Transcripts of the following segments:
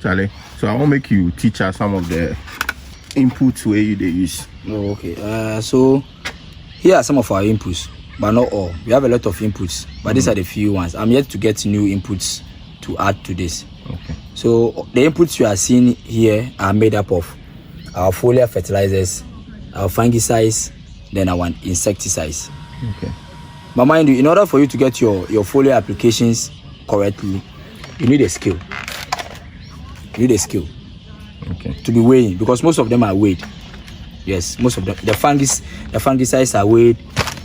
Charlie, so I want make you teach us some of the inputs where you they use. Oh, okay. So here are some of our inputs, but not all. We have a lot of inputs, but these are the few ones. I'm yet to get new inputs to add to this. Okay. So the inputs you are seeing here are made up of our foliar fertilizers, our fungicides, then our insecticides. Okay. But mind you, in order for you to get your foliar applications correctly, you need a skill. You need a skill. Okay. To be weighing, because most of them are weighed. Yes, most of them. The fungicides are weighed,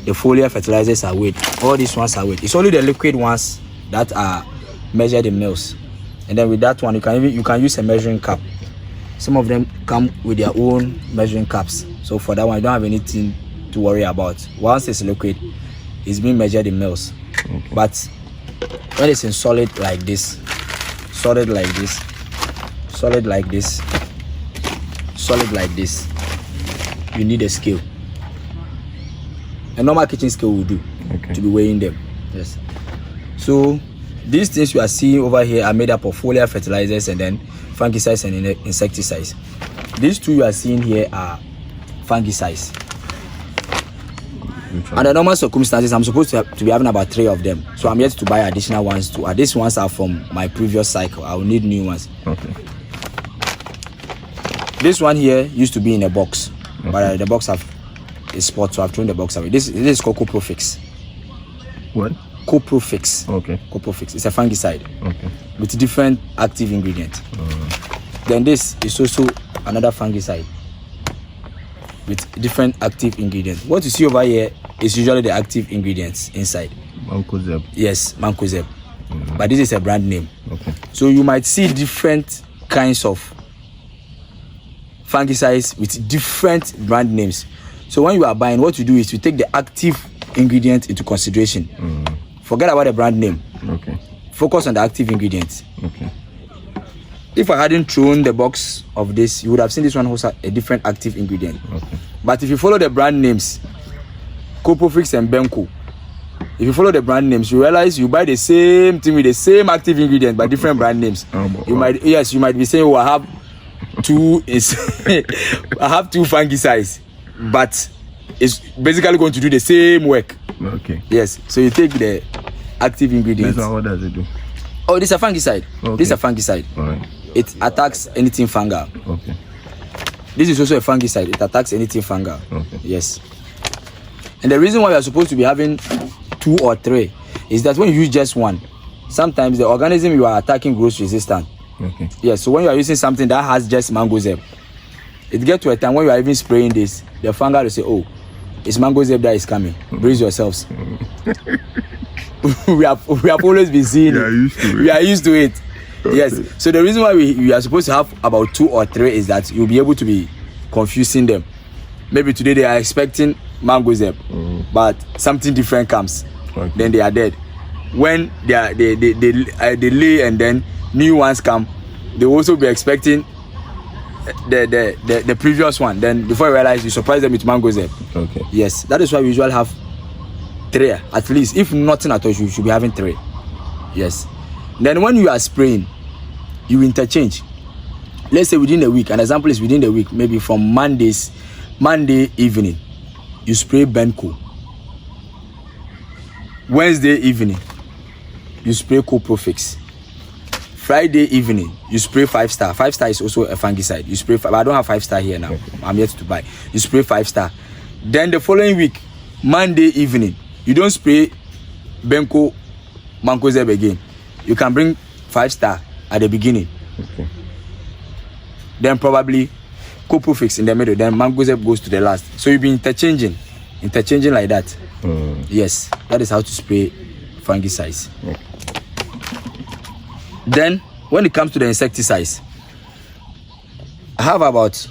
the foliar fertilizers are weighed. All these ones are weighed. It's only the liquid ones that are measured in mils. And then with that one, you can use a measuring cup. Some of them come with their own measuring cups. So for that one, you don't have anything to worry about. Once it's liquid, it's being measured in mils. Okay. But when it's in solid like this, solid like this, solid like this, solid like this, you need a scale. A normal kitchen scale will do. Okay. To be weighing them. Yes. So these things you are seeing over here are made up of foliar fertilizers and then fungicides and insecticides. These two you are seeing here are fungicides. Under normal circumstances, I'm supposed to be having about 3 of them. So I'm yet to buy additional ones too. These ones are from my previous cycle. I will need new ones. Okay. This one here used to be in a box, okay, but the box have a spot, so I've thrown the box away. This is called Coprofix. What? Coprofix. Okay. Coprofix. It's a fungicide. Okay. With different active ingredients. Then this is also another fungicide with different active ingredients. What you see over here is usually the active ingredients inside. Mancozeb. Yes, Mancozeb. But this is a brand name. Okay. So you might see different kinds of fungicides with different brand names. So when you are buying, what you do is you take the active ingredient into consideration. Forget about the brand name. Okay. Focus on the active ingredients. Okay. If I hadn't thrown the box of this, you would have seen this one has a different active ingredient. Okay. But if you follow the brand names, Coprofix and Benko, if you follow the brand names, you realize you buy the same thing with the same active ingredient but different brand names. You might be saying, "Oh, I have two fungicides," but it's basically going to do the same work. Okay. Yes. So you take the active ingredients. This one, what does it do? Oh, this is a fungicide. Okay. This is a fungicide. All right. It attacks anything fungal. Okay. This is also a fungicide. It attacks anything fungal. Okay. Yes. And the reason why we are supposed to be having 2 or 3 is that when you use just one, sometimes the organism you are attacking grows resistant. Okay. Yes. So when you are using something that has just Mancozeb, it gets to a time when you are even spraying this, the fungal will say, "Oh, it's Mancozeb that is coming. Brace yourselves." we have always been seeing it. We are used to it. Okay. Yes. So the reason why we are supposed to have about 2 or 3 is that you'll be able to be confusing them. Maybe today they are expecting Mancozeb, but something different comes. Okay. Then they are dead. When they lay and then new ones come, they will also be expecting the previous one. Then before you realize, you surprise them with Mancozeb. Okay. Yes. That is why we usually have 3 at least. If nothing at all, you should be having 3. Yes. Then when you are spraying, you interchange. Let's say within a week. An example is within the week, maybe from Monday evening, you spray Benko. Wednesday evening, you spray Coprofix. Friday evening, you spray 5-star. 5-star is also a fungicide. You spray. I don't have 5-star here now. I'm yet to buy. You spray 5-star. Then the following week, Monday evening, you don't spray Benko Mancozeb again. You can bring 5-star at the beginning. Okay. Then probably Coprofix in the middle. Then Mancozeb goes to the last. So you'll be interchanging like that. Yes, that is how to spray fungicides. Okay. Then when it comes to the insecticides, I have about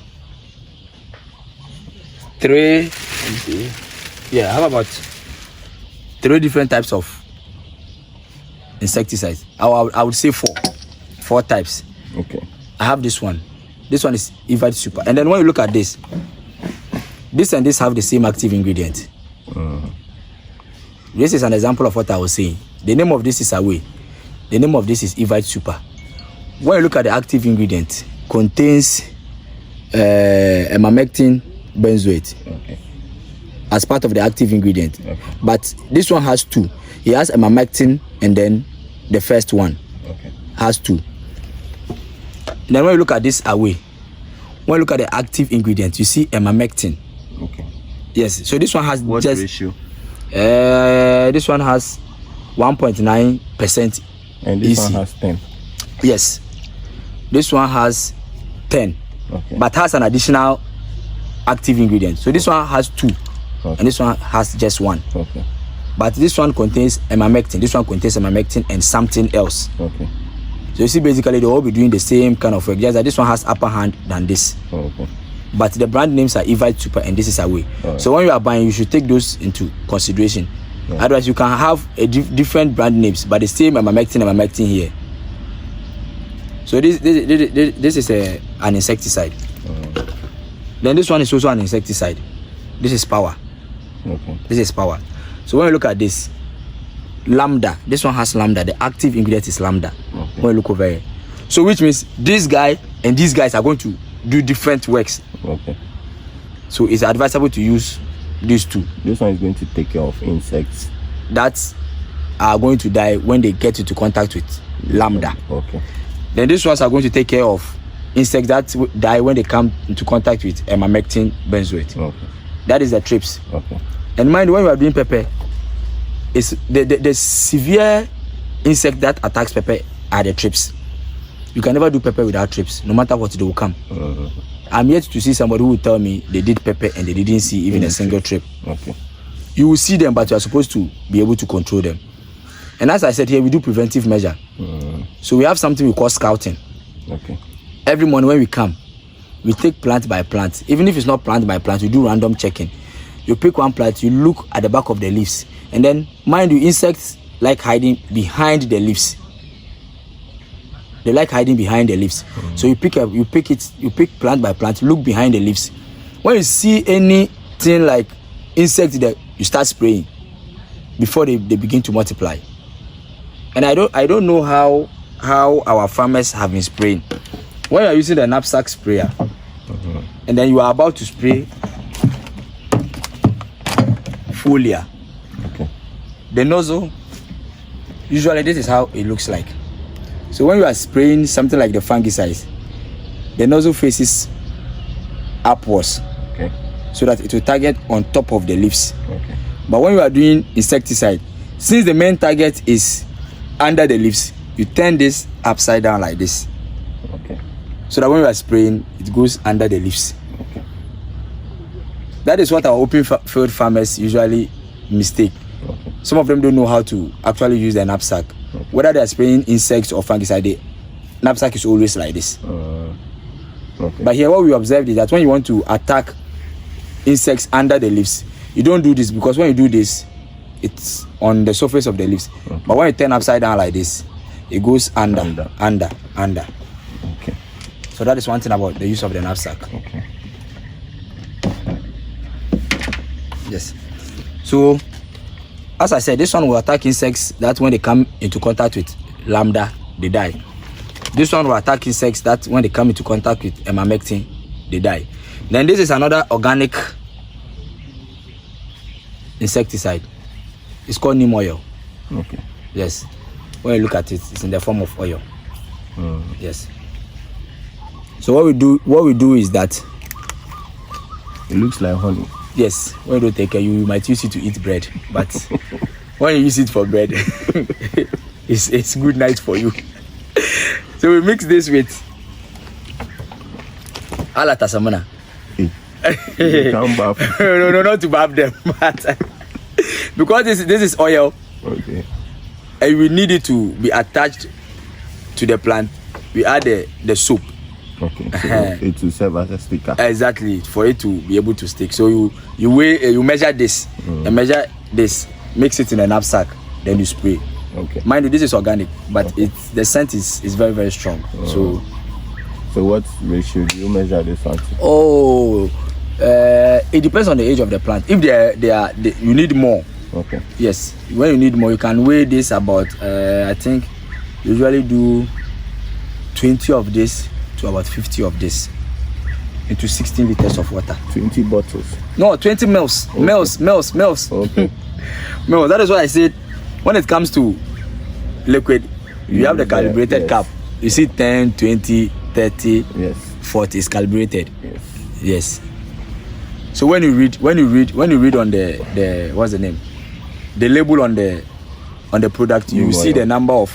3. Yeah, I have about 3 different types of insecticides. I would say 4 types. Okay. I have this one. This one is Insecticide Super. And then when you look at this and this have the same active ingredient. This is an example of what I was saying. The name of this is Away. The name of this is Insecticide Super. when you look at the active ingredient, contains emamectin benzoate as part of the active ingredient. But this one has 2. It has emamectin and then the first one has 2. Then when you look at this away, when you look at the active ingredient, you see emamectin. Yes, so this one has what just ratio? This one has 1.9%. And this one has 10. Yes, this one has 10, but has an additional active ingredient. So this one has 2, and this one has just 1. But this one contains emamectin. This one contains emamectin and something else. So you see, basically they all be doing the same kind of work. Just that this one has upper hand than this. But the brand names are Evite Super and this is Away. So when you are buying, you should take those into consideration. Otherwise, you can have a different brand names, but the same emamectin here. So this is an insecticide. Then this one is also an insecticide. This is Power. This is Power. So when you look at this, Lambda. This one has Lambda. The active ingredient is Lambda. When you look over here. So which means this guy and these guys are going to do different works. So it's advisable to use these 2. This one is going to take care of insects that are going to die when they get into contact with Lambda. Then these ones are going to take care of insects that die when they come into contact with emamectin benzoate. That is the trips. And mind, when you are doing pepper, it's the severe insect that attacks pepper are the trips. You can never do pepper without trips, no matter what, they will come. I'm yet to see somebody who will tell me they did pepper and they didn't see even a single trip. You will see them, but you are supposed to be able to control them. And as I said here, we do preventive measure. So we have something we call scouting. Every morning when we come, we take plant by plant. Even if it's not plant by plant, we do random checking. You pick one plant, you look at the back of the leaves, and then, mind you, insects like hiding behind the leaves. They like hiding behind the leaves. So you pick plant by plant, look behind the leaves. When you see anything like insect there, you start spraying before they begin to multiply. And I don't know how our farmers have been spraying. When you are using the knapsack sprayer, and then you are about to spray Foliar, the nozzle, usually this is how it looks like. So when you are spraying something like the fungicide, the nozzle faces upwards, so that it will target on top of the leaves. But when you are doing insecticide, since the main target is under the leaves, you turn this upside down like this. So that when you are spraying, it goes under the leaves. That is what our open field farmers usually mistake. Some of them don't know how to actually use the knapsack. Whether they are spraying insects or fungicide, the knapsack is always like this. But here what we observed is that when you want to attack insects under the leaves, you don't do this, because when you do this, it's on the surface of the leaves. But when you turn upside down like this, it goes under. So that is one thing about the use of the knapsack. Yes. So as I said, this one will attack insects that when they come into contact with Lambda, they die. This one will attack insects that when they come into contact with emamectin, they die. Then this is another organic insecticide. It's called neem oil. Yes. When you look at it, it's in the form of oil. Yes. So what we do is that it looks like honey. Yes. When you don't take care, you might use it to eat bread, but when you use it for bread, it's good night for you. So we mix this with alatasamana. No, not to bath them, but because this is oil, and we need it to be attached to the plant. We add the soap. So it will serve as a sticker. Exactly, for it to be able to stick. So you weigh, you measure this, and measure this, mix it in a knapsack, then you spray. Mind you, this is organic, but the scent is very, very strong. So what ratio do you measure this one to? It depends on the age of the plant. If you need more. Yes, when you need more, you can weigh this about I think usually do 20 of this to about 50 of this into 16 liters of water. 20 bottles. No, 20 mils. Okay. Mils. Okay. Mils. That is why I said when it comes to liquid, you have the calibrated yes. cap. You see 10, 20, 30, Yes. 40 is calibrated. Yes. Yes. So when you read on the what's the name? The label on the product, you will see the number of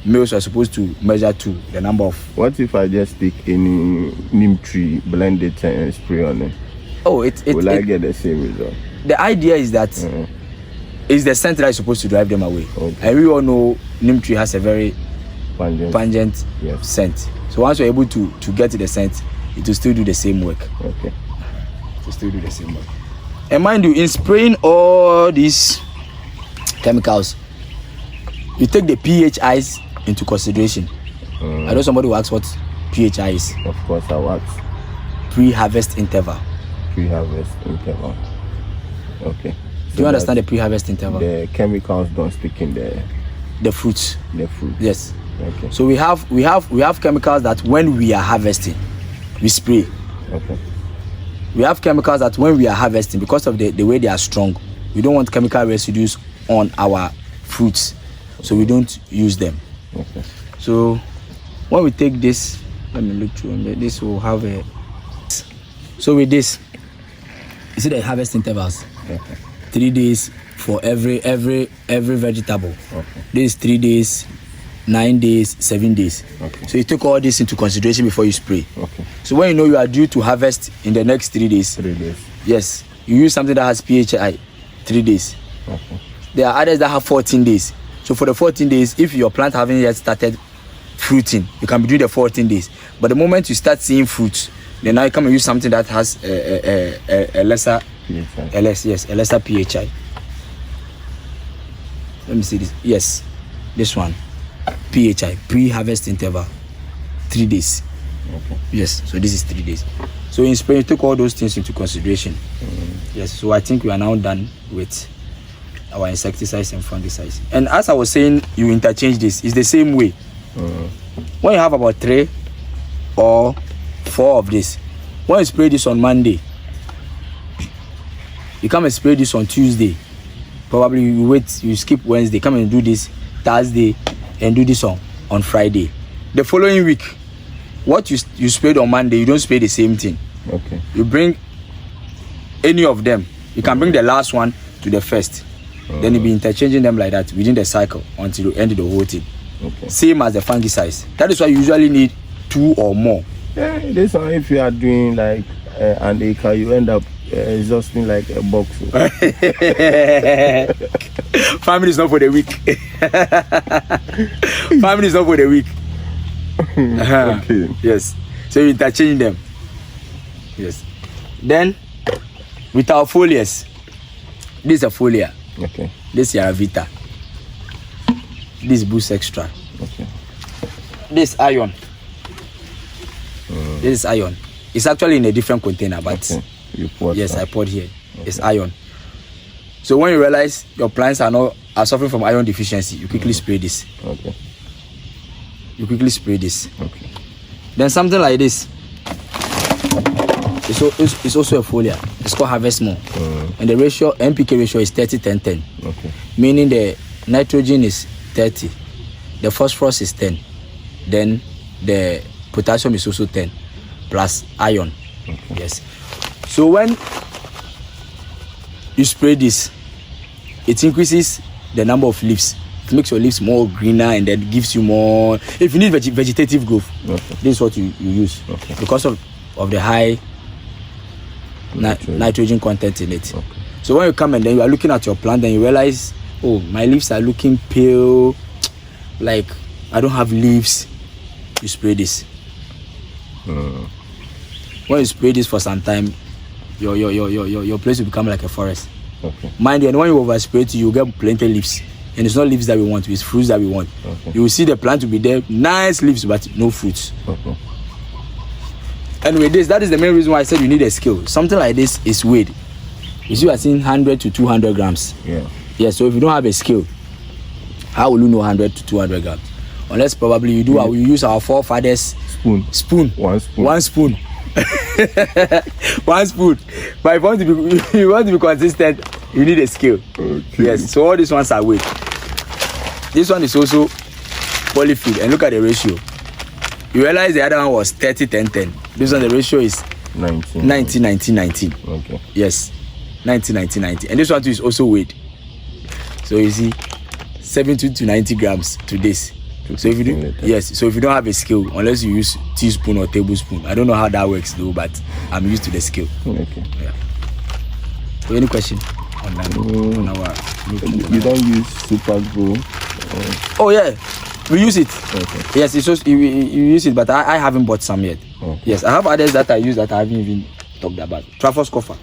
mils you are supposed to measure to, the number of. What if I just take any neem tree, blend it and spray on it? Oh, Will I get the same result? The idea is that it's the scent that is supposed to drive them away. Okay. And we all know neem tree has a very pungent yes. scent. So once you're able to get the scent, it will still do the same work. Okay. It will still do the same work. And mind you, in spraying all these chemicals, you take the pHIs into consideration. I know somebody will ask what pHI is. Of course, I wax. Pre-harvest interval. Pre-harvest interval. Okay. Do you understand the pre-harvest interval? The chemicals don't stick in The fruits. the fruit. Yes. Okay. So we have chemicals that when we are harvesting, we spray. Okay. We have chemicals that when we are harvesting, because of the way they are strong, we don't want chemical residues on our fruits, so we don't use them. Okay. So when we take this, let me look through. This will have a. So with this, you see the harvest intervals. Okay. 3 days for every vegetable. Okay. This is 3 days, 9 days, 7 days. Okay. So you take all this into consideration before you spray. Okay. So when you know you are due to harvest in the next 3 days, 3 days. yes, you use something that has pHI 3 days. Okay. There are others that have 14 days. So for the 14 days, if your plant haven't yet started fruiting, you can be doing the 14 days. But the moment you start seeing fruits, then now you come and use something that has a lesser PHI. a lesser pHI. Let me see this. Yes, this one. pHI, pre-harvest interval, 3 days. Okay. Yes, so this is 3 days. So in spring, you took all those things into consideration. Yes, so I think we are now done with our insecticides and fungicides. And as I was saying, you interchange this. It's the same way. When you have about 3 or 4 of this, when you spray this on Monday, you come and spray this on Tuesday. Probably you wait, you skip Wednesday, come and do this Thursday, and do this on Friday. The following week, what you sprayed on Monday, you don't spray the same thing. Okay. You bring any of them. You can bring the last one to the first. Then you'll be interchanging them like that within the cycle until you end the whole thing. Okay. Same as the fungicides. That is why you usually need 2 or more. Yeah, this one, if you are doing like an acre, you end up exhausting like a box. Family is not for the weak. Family is not for the weak. Okay. Yes. So you interchange them. Yes. Then with our foliars, this is a foliar. Okay. This is Yaravita. This is Boost Extra. Okay. This iron. This is iron. It's actually in a different container, but Okay. You poured yes, some. I poured here. Okay. It's iron. So when you realize your plants are suffering from iron deficiency, you quickly spray this. Okay. You quickly spray this. Okay. Then something like this. It's also a foliar. It's called Harvest More. And the ratio, NPK ratio is 30-10-10. Okay. Meaning the nitrogen is 30, the phosphorus is 10, then the potassium is also 10, plus iron. Okay. Yes. So when you spray this, it increases the number of leaves. It makes your leaves more greener and then gives you more. If you need vegetative growth, Okay. this is what you use. Okay. Because of the high nitrogen content in it. Okay. So when you come and then you are looking at your plant and you realize, oh, my leaves are looking pale, like I don't have leaves, you spray this. When you spray this for some time, your place will become like a forest. Okay. Mind you, and when you overspray it, you get plenty of leaves. And it's not leaves that we want, it's fruits that we want. Okay. You will see the plant will be there, nice leaves, but no fruits. Okay. And with this, that is the main reason why I said you need a skill. Something like this is weighed. You see, we are seeing 100 to 200 grams. Yeah. Yeah, so if you don't have a skill, how will you know 100 to 200 grams? unless probably you do we use our forefathers One spoon. one spoon. One spoon. But if you want to be consistent, you need a scale. Okay. Yes, so all these ones are weight. This one is also polyfeed, and look at the ratio. You realize the other one was 30 10 10. This one, the ratio is 19 19. Okay. Yes, 19. And this one too is also weight. So you see 70 to 90 grams to this. So if you do, yes, so if you don't have a scale, unless you use teaspoon or tablespoon, I don't know how that works though, but I'm used to the scale. Okay. Yeah. So any question on that? On our You don't use Super Grow? Oh yeah, we use it. Okay. Yes, it's just you use it, but I haven't bought some yet. Okay. Yes, I have others that I use that I haven't even talked about. Trafford's copper.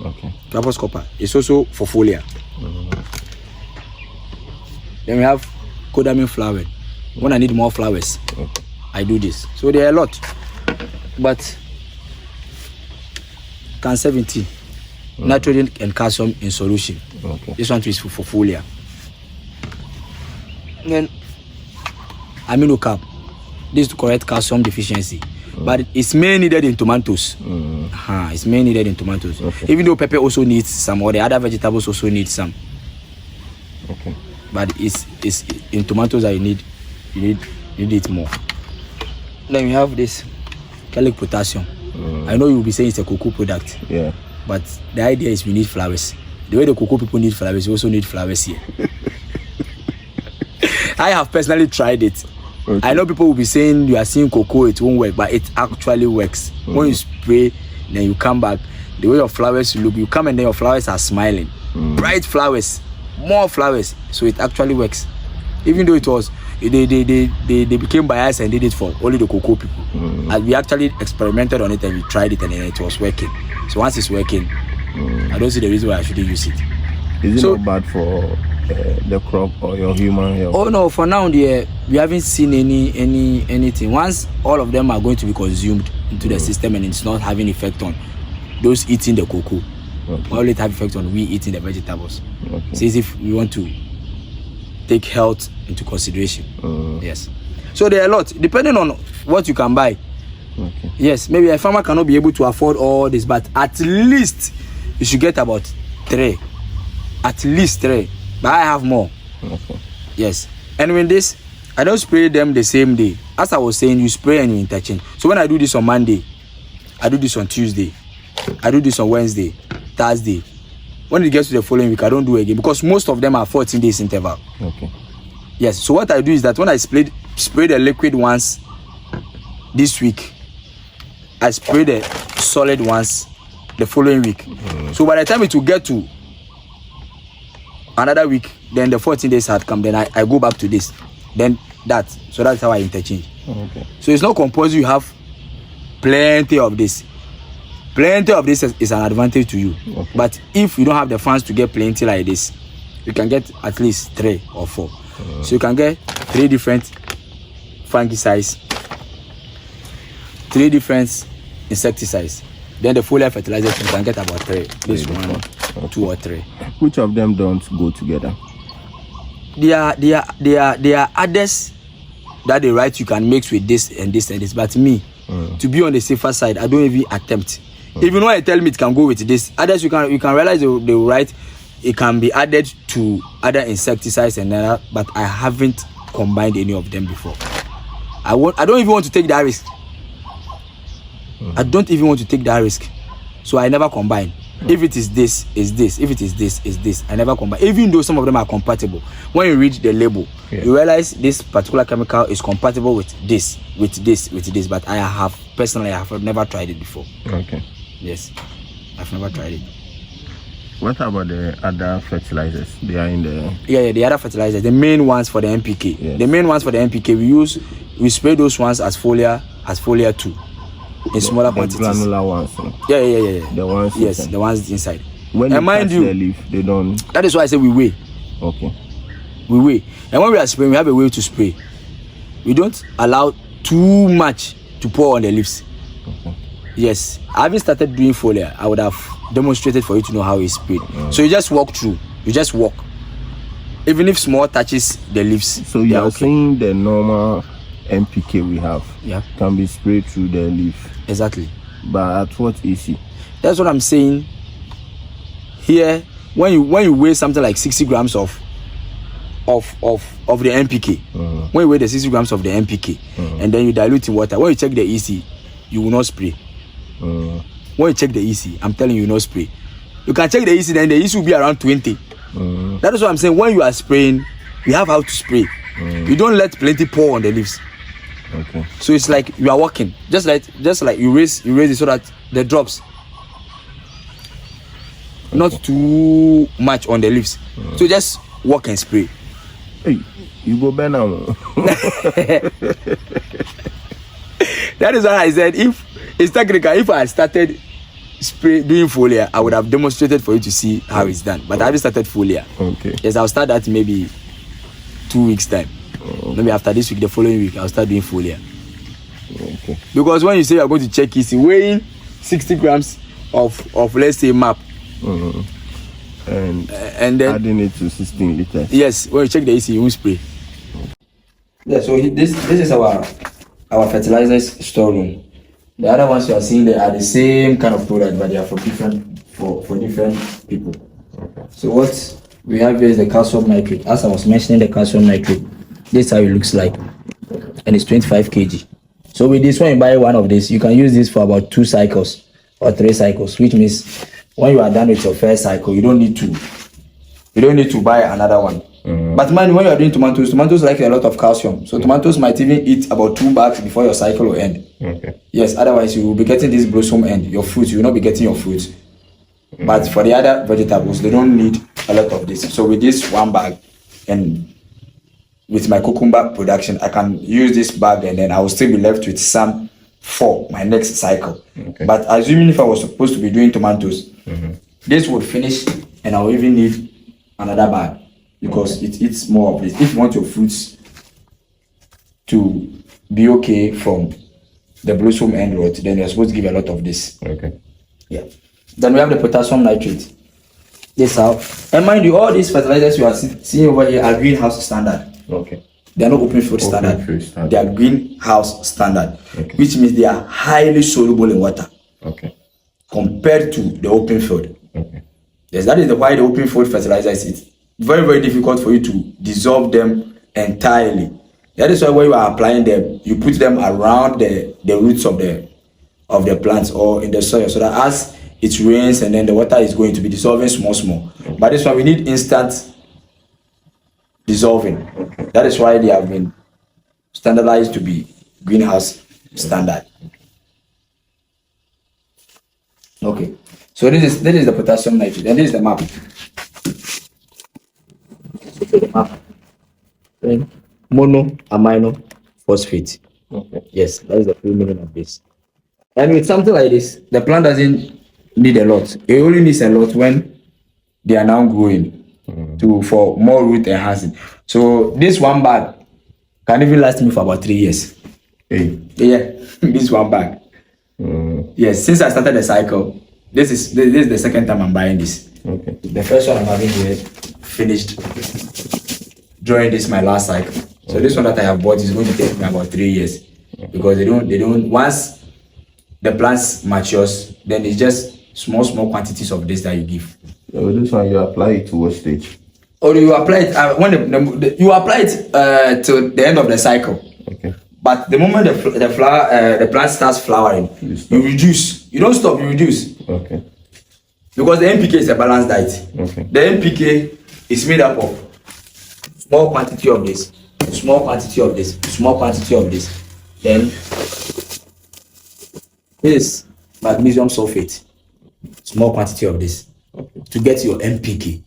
Okay. Trafford's copper. It's also for foliar. Then we have Kodamin flower. When I need more flowers, I do this. So there are a lot, but can 70 nitrogen and calcium in solution. Okay. This one is for foliar. Then amino cap. This is to correct calcium deficiency, but it's mainly needed in tomatoes. It's mainly needed in tomatoes. Okay. Even though pepper also needs some, or the other vegetables also need some. Okay. But it's in tomatoes that you need it more. Then we have this chalic potassium. I know you'll be saying it's a cocoa product. Yeah. But the idea is we need flowers. The way the cocoa people need flowers, we also need flowers here. I have personally tried it. Okay. I know people will be saying you are seeing cocoa, it won't work, but it actually works. When you spray, then you come back, the way your flowers look, you come and then your flowers are smiling. Bright flowers, more flowers. So it actually works. Even though it was, they became biased and did it for only the cocoa people. And we actually experimented on it and we tried it and then it was working. So once it's working, I don't see the reason why I shouldn't use it. Is it not bad for the crop or your human health? Oh no, for now we haven't seen anything. Once all of them are going to be consumed into the system and it's not having effect on those eating the cocoa, all it have effect on we eating the vegetables. So as if we want to take health into consideration. Yes. So there are a lot, depending on what you can buy. Yes, maybe a farmer cannot be able to afford all this, but at least you should get about 3. At least 3. But I have more. Yes. And with this, I don't spray them the same day. As I was saying, you spray and you interchange. So when I do this on Monday, I do this on Tuesday, I do this on Wednesday, Thursday. When it gets to the following week, I don't do it again because most of them are 14 days interval. Yes. So what I do is that when I spray the liquid ones this week, I spray the solid ones the following week. So by the time it will get to another week, then the 14 days had come, then I go back to this, then that. So that's how I interchange. So it's not compulsory you have plenty of this. Plenty of this is an advantage to you. But if you don't have the funds to get plenty like this, you can get at least 3 or 4. So you can get 3 different fungicides, 3 different insecticides. Then the foliar fertilizers you can get about 3. This 1, 2 or 3. Which of them don't go together? There are others that they write you can mix with this and this and this. But me, to be on the safer side, I don't even attempt. Even when I tell me it can go with this, others you can realize they write it can be added to other insecticides and that, but I haven't combined any of them before. I don't even want to take that risk. I don't even want to take that risk. So I never combine. If it is this, is this. If it is this, is this. I never combine. Even though some of them are compatible. When you read the label, you realize this particular chemical is compatible with this, with this, with this. But I have never tried it before. Yes. I've never tried it. What about the other fertilizers? They are in the... Yeah, the other fertilizers. The main ones for the NPK. Yes. The main ones for the NPK, we spray those ones as foliar 2. In smaller quantities. Granular ones. Yeah. The ones yes, inside. The ones inside. When you touch the leaf, they don't... That is why I say we weigh. We weigh. And when we are spraying, we have a way to spray. We don't allow too much to pour on the leaves. Yes. I haven't started doing foliar. I would have demonstrated for you to know how it's sprayed. So you just walk through. You just walk. even if small touches the leaves. So you are saying the normal NPK we have can be sprayed through the leaf. Exactly. But at what EC? That's what I'm saying. Here, when you weigh something like 60 grams of the NPK, when you weigh the 60 grams of the NPK, and then you dilute in water, when you check the EC, you will not spray. When you check the EC, I'm telling you, will not spray. You can check the EC, then the EC will be around 20. That is what I'm saying. When you are spraying, you have how to spray. You don't let plenty pour on the leaves. Okay. So it's like you are walking, just like you raise it so that the drops not too much on the leaves. So just walk and spray. Hey, you go better now. That is why I said if it's technical. If I had started doing foliar, I would have demonstrated for you to see how it's done. But I haven't started foliar. Okay. Yes, I'll start that maybe 2 weeks time. Maybe after this week, the following week, I'll start doing foliar. Okay. Because when you say you're going to check EC, weighing 60 grams of let's say map, and then adding it to 16 liters. Yes, when you check the EC, you will spray. Yeah, so this is our fertilizers storeroom. The other ones you are seeing, they are the same kind of product, but they are for different people. Okay. So what we have here is the calcium nitrate. As I was mentioning, the calcium nitrate, this is how it looks like, and it's 25 kg. So with this, when you buy one of this, you can use this for about 2 cycles or 3 cycles, which means when you are done with your first cycle, you don't need to buy another one. But mind, when you are doing tomatoes like a lot of calcium. So tomatoes might even eat about 2 bags before your cycle will end. Okay. Yes, otherwise you will be getting this blossom end. Your fruits, you will not be getting your fruits. But for the other vegetables, they don't need a lot of this. So with this 1 bag, and with my cucumber production, I can use this bag, and then I will still be left with some for my next cycle. Okay. But assuming if I was supposed to be doing tomatoes, this would finish, and I will even need another bag, because it eats more of this. If you want your fruits to be okay from the blossom end rot, then you're supposed to give a lot of this. Okay. Yeah. Then we have the potassium nitrate. This how, and mind you, all these fertilizers you are seeing over here are greenhouse standard. Okay. They are not open field standard. They are greenhouse standard, which means they are highly soluble in water. Okay. Compared to the open field. Okay. Yes, that is why the open field fertilizers, it's very, very difficult for you to dissolve them entirely. That is why when you are applying them, you put them around the roots of the plants or in the soil, so that as it rains and then the water is going to be dissolving small. But this one we need instant dissolving. That is why they have been standardized to be greenhouse standard. Okay, so this is the potassium nitrate, and this is the map. Mono amino phosphate. Okay. Yes, that is the full meaning of this. And with something like this, the plant doesn't need a lot. It only needs a lot when they are now growing for more root enhancing. So this 1 bag can even last me for about 3 years. Hey. Yeah, this 1 bag. Yes, since I started the cycle, this is the second time I'm buying this. Okay. The first one I'm having here finished during this my last cycle. So this one that I have bought is going to take me about 3 years, because they don't once the plants matures, then it's just small quantities of this that you give. So this one you apply it to what stage? Or you apply it when you apply it to the end of the cycle. Okay. But the moment the plant starts flowering, you reduce. You don't stop, you reduce. Okay. Because the NPK is a balanced diet. Okay. The NPK is made up of small quantity of this, small quantity of this, small quantity of this. Then this magnesium sulfate, small quantity of this, to get your NPK.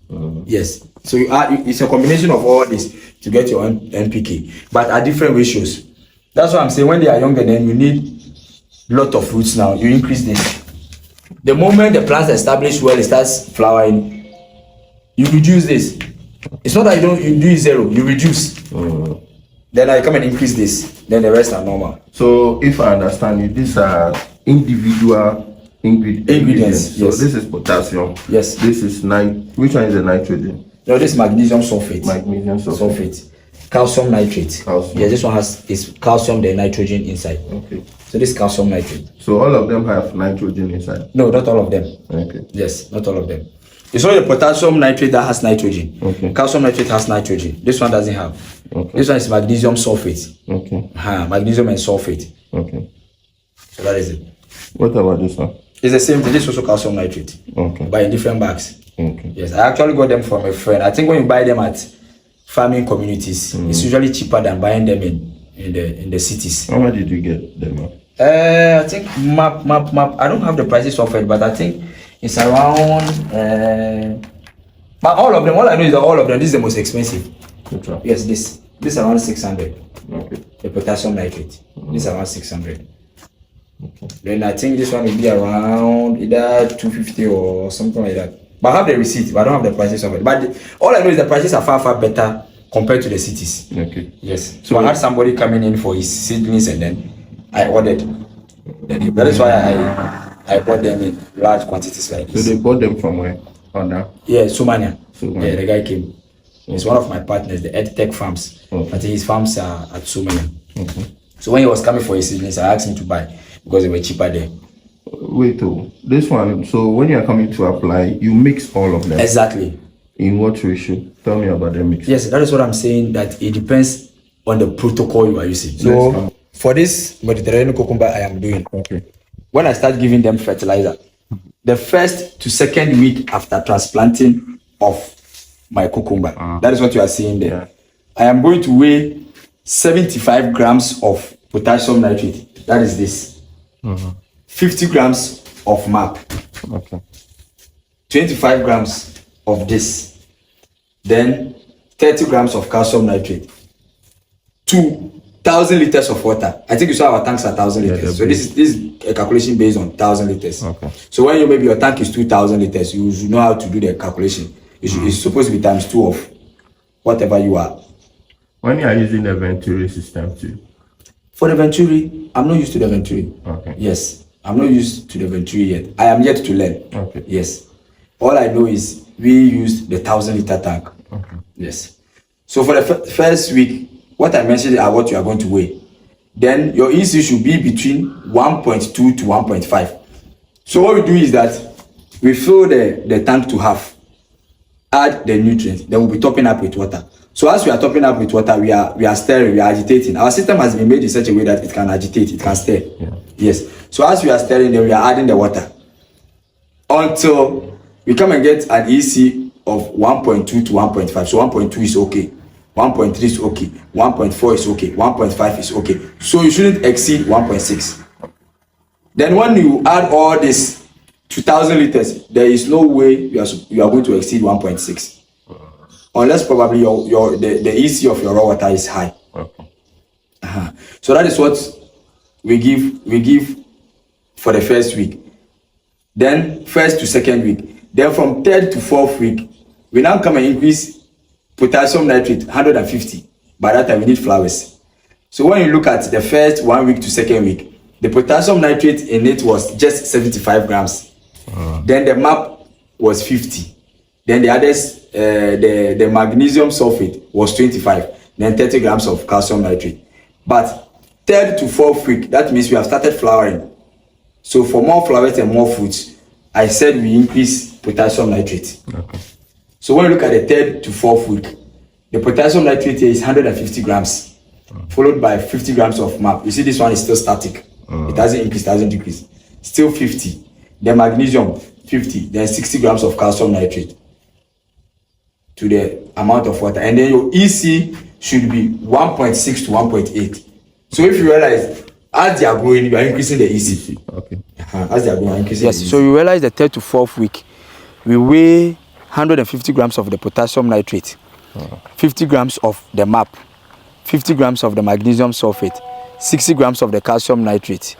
Yes. So it's a combination of all this to get your NPK, but at different ratios. That's why I'm saying when they are younger, then you need a lot of fruits now. You increase this. The moment the plants establish well, it starts flowering, you reduce this. It's not that you do 0, you reduce. Then I come and increase this. Then the rest are normal. So if I understand it, these are individual ingredients. Yes. So this is potassium. Yes. This is which one is the nitrogen? No, this is magnesium sulfate. Magnesium sulfate. Calcium nitrate. Calcium. Yeah, this one is calcium, the nitrogen inside. Okay. So this is calcium nitrate. So all of them have nitrogen inside? No, not all of them. Okay. Yes, not all of them. It's only the potassium nitrate that has nitrogen. Okay. Calcium nitrate has nitrogen. This one doesn't have. Okay. This one is magnesium sulfate. Okay. Magnesium and sulfate. Okay. So that is it. What about this one? It's the same thing. This is also calcium nitrate. Okay. But in different bags. Okay. Yes, I actually got them from a friend. I think when you buy them at farming communities, it's usually cheaper than buying them in the cities. How much did you get them? I think map. I don't have the prices of it, but I think it's around. But all of them. All I know is that all of them. This is the most expensive. Okay. Yes, this is around 600. Okay. The potassium nitrate. This is around 600. Okay. Then I think this one will be around either 250 or something like that. But I have the receipt, but I don't have the prices of it. But all I know is the prices are far better compared to the cities. Okay. Yes. So I had somebody coming in for his seedlings, and then I ordered. That is why I bought them in large quantities like this. So they bought them from where? Yeah, Sumania. Sumania. Yeah, the guy came. He's one of my partners, the EdTech farms. Okay. I think his farms are at Sumania. Okay. So when he was coming for his seedlings, I asked him to buy because they were cheaper there. Wait, this one. So when you are coming to apply, you mix all of them. Exactly. In what ratio? Tell me about the mix. Yes, that is what I'm saying. That it depends on the protocol you are using. So for this Mediterranean cucumber I am doing, okay. When I start giving them fertilizer, the first to second week after transplanting of my cucumber, that is what you are seeing there. Yeah. I am going to weigh 75 grams of potassium nitrate. That is this. 50 grams of MAP. Okay. 25 grams of this. Then 30 grams of calcium nitrate. 2,000 liters of water. I think you saw our tanks are 1,000 liters. So this is a calculation based on 1,000 liters. Okay. So when maybe your tank is 2,000 liters, you should know how to do the calculation. It's supposed to be times 2 of whatever you are. When you are using the Venturi system too? For the Venturi, I'm not used to the Venturi. Okay. Yes, I'm not used to the Venturi yet. I am yet to learn. Okay. Yes. All I know is we used the 1,000 liter tank. Okay. Yes. So for the first week, what I mentioned are what you are going to weigh. Then your EC should be between 1.2 to 1.5. So what we do is that we fill the tank to half, add the nutrients, then we'll be topping up with water. So as we are topping up with water, we are stirring, we are agitating. Our system has been made in such a way that it can agitate, it can stir. Yeah. Yes. So as we are stirring, then we are adding the water until we come and get an EC of 1.2 to 1.5. So 1.2 is okay, 1.3 is okay, 1.4 is okay, 1.5 is okay. So you shouldn't exceed 1.6. Then when you add all this 2,000 liters, there is no way you are going to exceed 1.6. Unless probably the EC of your raw water is high. Okay. So that is what we give for the first week. Then first to second week. Then from third to fourth week, we now come and increase potassium nitrate 150. By that time we need flowers. So when you look at the first 1 week to second week, the potassium nitrate in it was just 75 grams. Then the MAP was 50. Then the others, the magnesium sulfate was 25. Then 30 grams of calcium nitrate. But third to fourth week, that means we have started flowering. So for more flowers and more fruits, I said we increase potassium nitrate. Okay. So when you look at the third to fourth week, the potassium nitrate here is 150 grams, followed by 50 grams of MAP. You see this one is still static. It doesn't increase, doesn't decrease. Still 50. Then magnesium, 50. Then 60 grams of calcium nitrate to the amount of water. And then your EC should be 1.6 to 1.8. So if you realize, as they are growing, you are increasing the EC. Okay. As they are growing, you are increasing Yes, the EC. so you realize the third to fourth week, we weigh 150 grams of the potassium nitrate, 50 grams of the MAP, 50 grams of the magnesium sulfate, 60 grams of the calcium nitrate,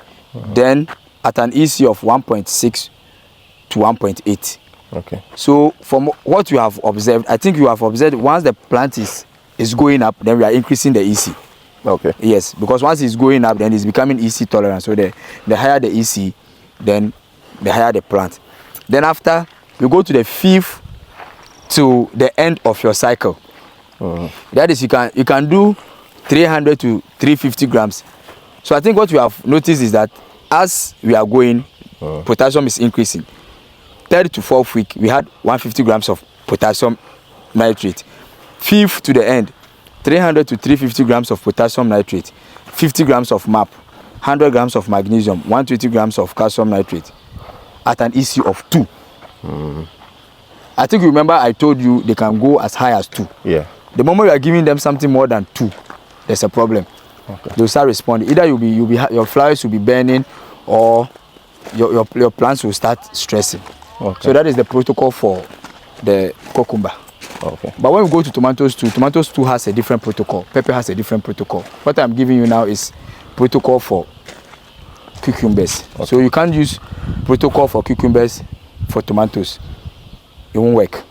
then at an EC of 1.6 to 1.8. Okay. So from what you have observed, I think you have observed once the plant is going up, then we are increasing the EC. Okay. Yes, because once it's going up, then it's becoming EC tolerant. So the higher the EC, then the higher the plant. Then after, we go to the fifth to the end of your cycle. That is, you can do 300 to 350 grams. So I think what we have noticed is that as we are going, potassium is increasing. 3rd to 4th week, we had 150 grams of potassium nitrate. 5th to the end, 300 to 350 grams of potassium nitrate, 50 grams of MAP, 100 grams of magnesium, 120 grams of calcium nitrate at an EC of 2. I think you remember I told you they can go as high as 2. Yeah. The moment you are giving them something more than 2, there's a problem. Okay. They'll start responding. Either your flowers will be burning, or your plants will start stressing. Okay. So that is the protocol for the cucumber. Okay. But when we go to tomatoes too has a different protocol. Pepper has a different protocol. What I'm giving you now is protocol for cucumbers. Okay. So you can't use protocol for cucumbers for tomatoes. It won't work.